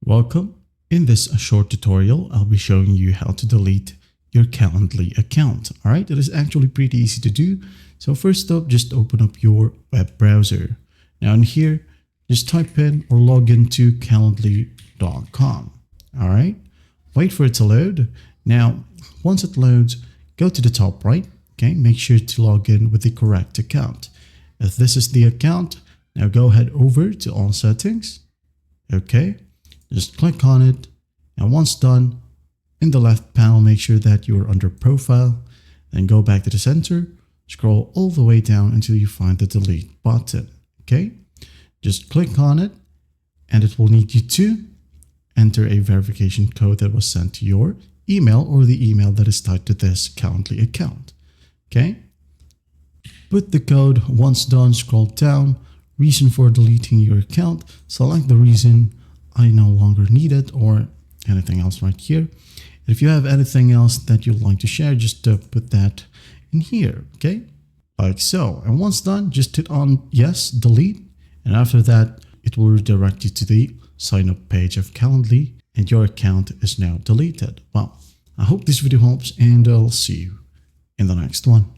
Welcome. In this short tutorial, I'll be showing you how to delete your Calendly account. All right, it is actually pretty easy to do. So first up, just open up your web browser. Now in here, just type in or log into calendly.com. All right, wait for it to load. Now, once it loads, go to the top right. Okay, make sure to log in with the correct account. If this is the account, now go ahead over to all settings. Okay, just click on it. And once done, in the left panel, make sure that you're under profile. Then go back to the center, scroll all the way down until you find the delete button. Okay, just click on it and it will need you to enter a verification code that was sent to your email or the email that is tied to this Calendly account. Okay, put the code. Once done, scroll down, reason for deleting your account, select the reason, I no longer need it, or anything else right here. And if you have anything else that you'd like to share, just put that in here, okay? Like so. And once done, just hit on yes, delete. And after that, it will redirect you to the sign up page of Calendly and your account is now deleted. Well, I hope this video helps and I'll see you in the next one.